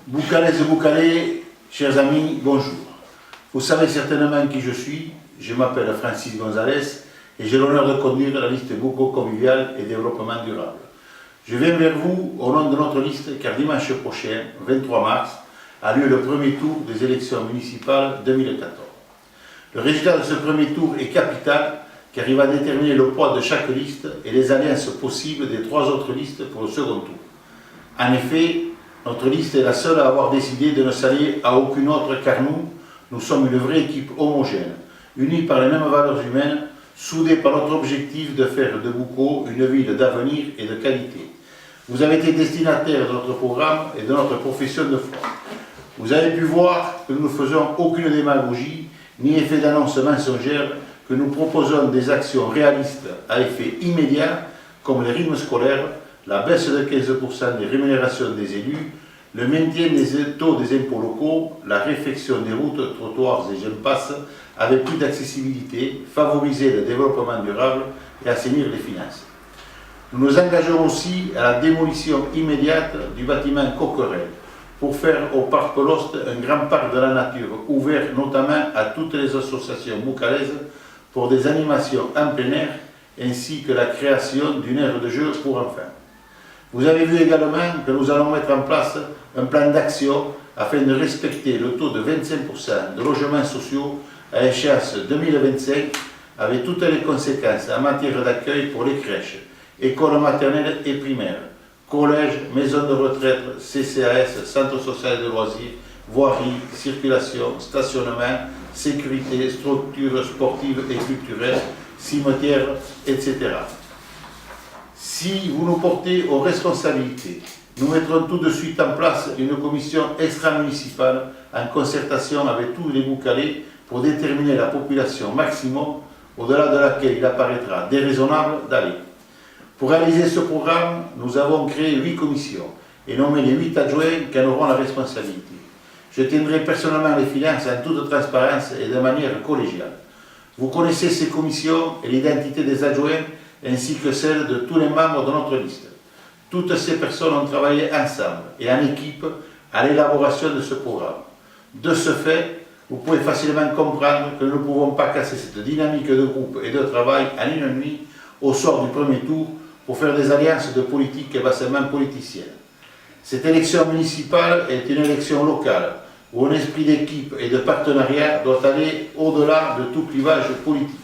Boucalaises et Boucalais, chers amis, bonjour. Vous savez certainement qui je suis. Je m'appelle Francis Gonzalez et j'ai l'honneur de conduire la liste Boucau Convivial et Développement Durable. Je viens vers vous au nom de notre liste car dimanche prochain, 23 mars, a lieu le premier tour des élections municipales 2014. Le résultat de ce premier tour est capital car il va déterminer le poids de chaque liste et les alliances possibles des trois autres listes pour le second tour. En effet, notre liste est la seule à avoir décidé de ne s'allier à aucune autre car nous sommes une vraie équipe homogène, unie par les mêmes valeurs humaines, soudée par notre objectif de faire de Boucau une ville d'avenir et de qualité. Vous avez été destinataire de notre programme et de notre profession de foi. Vous avez pu voir que nous ne faisons aucune démagogie ni effet d'annonce mensongère, que nous proposons des actions réalistes à effet immédiat comme les rythmes scolaires, la baisse de 15% des rémunérations des élus, le maintien des taux des impôts locaux, la réfection des routes, trottoirs et j'en passe, avec plus d'accessibilité, favoriser le développement durable et assainir les finances. Nous nous engageons aussi à la démolition immédiate du bâtiment Coquerel pour faire au parc Peloste un grand parc de la nature ouvert notamment à toutes les associations boucalaises pour des animations en plein air ainsi que la création d'une aire de jeu pour enfants. Vous avez vu également que nous allons mettre en place un plan d'action afin de respecter le taux de 25% de logements sociaux à échéance 2025 avec toutes les conséquences en matière d'accueil pour les crèches, écoles maternelles et primaires, collèges, maisons de retraite, CCAS, centres sociaux de loisirs, voirie, circulation, stationnement, sécurité, structures sportives et culturelles, cimetières, etc. Si vous nous portez aux responsabilités, nous mettrons tout de suite en place une commission extra-municipale en concertation avec tous les Boucalais pour déterminer la population maximum au-delà de laquelle il apparaîtra déraisonnable d'aller. Pour réaliser ce programme, nous avons créé 8 commissions et nommé les 8 adjoints qui en auront la responsabilité. Je tiendrai personnellement les finances en toute transparence et de manière collégiale. Vous connaissez ces commissions et l'identité des adjoints ainsi que celle de tous les membres de notre liste. Toutes ces personnes ont travaillé ensemble et en équipe à l'élaboration de ce programme. De ce fait, vous pouvez facilement comprendre que nous ne pouvons pas casser cette dynamique de groupe et de travail en une nuit au soir du premier tour pour faire des alliances de politique et bassement politiciennes. Cette élection municipale est une élection locale où un esprit d'équipe et de partenariat doit aller au-delà de tout clivage politique.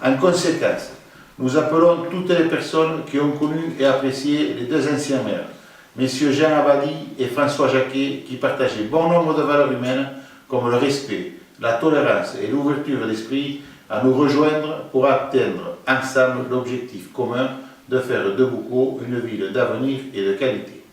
En conséquence, nous appelons toutes les personnes qui ont connu et apprécié les deux anciens maires, messieurs Jean Abadi et François Jacquet, qui partageaient bon nombre de valeurs humaines comme le respect, la tolérance et l'ouverture d'esprit, à nous rejoindre pour atteindre ensemble l'objectif commun de faire de Boucau une ville d'avenir et de qualité.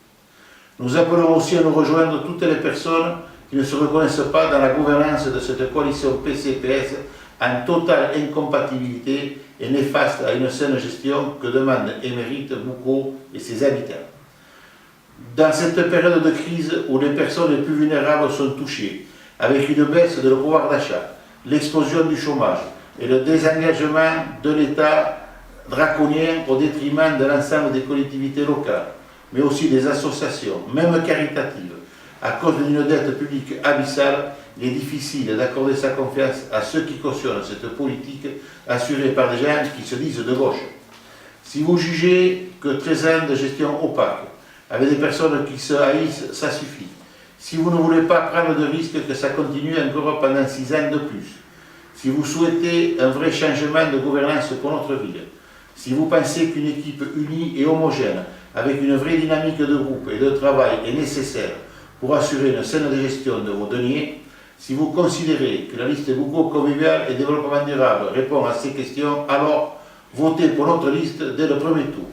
Nous appelons aussi à nous rejoindre toutes les personnes qui ne se reconnaissent pas dans la gouvernance de cette coalition PCPS en totale incompatibilité et néfaste à une saine gestion que demande et mérite Boucau et ses habitants. Dans cette période de crise où les personnes les plus vulnérables sont touchées, avec une baisse de leur pouvoir d'achat, l'explosion du chômage et le désengagement de l'État draconien au détriment de l'ensemble des collectivités locales, mais aussi des associations, même caritatives, à cause d'une dette publique abyssale, il est difficile d'accorder sa confiance à ceux qui cautionnent cette politique assurée par des gens qui se disent de gauche. Si vous jugez que 13 ans de gestion opaque, avec des personnes qui se haïssent, ça suffit. Si vous ne voulez pas prendre de risque que ça continue encore pendant 6 ans de plus, si vous souhaitez un vrai changement de gouvernance pour notre ville, si vous pensez qu'une équipe unie et homogène, avec une vraie dynamique de groupe et de travail est nécessaire pour assurer une saine gestion de vos deniers, si vous considérez que la liste Boucau Convivial et Développement Durable répond à ces questions, alors votez pour notre liste dès le premier tour.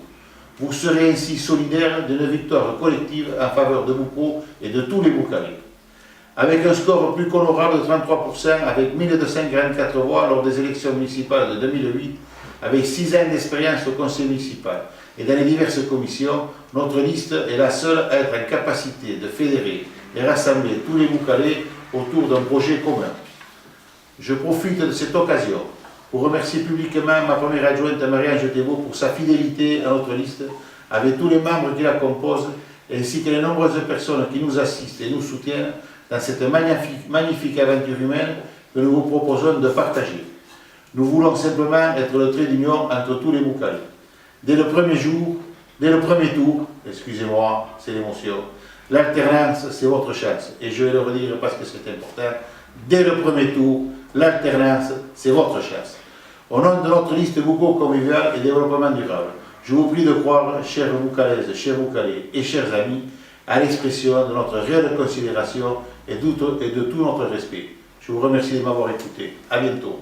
Vous serez ainsi solidaire d'une victoire collective en faveur de Boucau et de tous les Boucalais. Avec un score plus qu'honorable de 33%, avec 1244 voix lors des élections municipales de 2008, avec 6 ans d'expérience au conseil municipal et dans les diverses commissions, notre liste est la seule à être en capacité de fédérer et rassembler tous les Boucalais autour d'un projet commun. Je profite de cette occasion pour remercier publiquement ma première adjointe Marie-Ange Thébault pour sa fidélité à notre liste, avec tous les membres qui la composent ainsi que les nombreuses personnes qui nous assistent et nous soutiennent dans cette magnifique aventure humaine que nous vous proposons de partager. Nous voulons simplement être le trait d'union entre tous les Boucalais. Dès le premier tour, excusez-moi, c'est l'émotion, l'alternance, c'est votre chance. Et je vais le redire parce que c'est important. Dès le premier tour, l'alternance, c'est votre chance. Au nom de notre liste Boucau convivial et développement durable, je vous prie de croire, chères Boucalaises, chers Boucalais et chers amis, à l'expression de notre réelle considération et de tout notre respect. Je vous remercie de m'avoir écouté. À bientôt.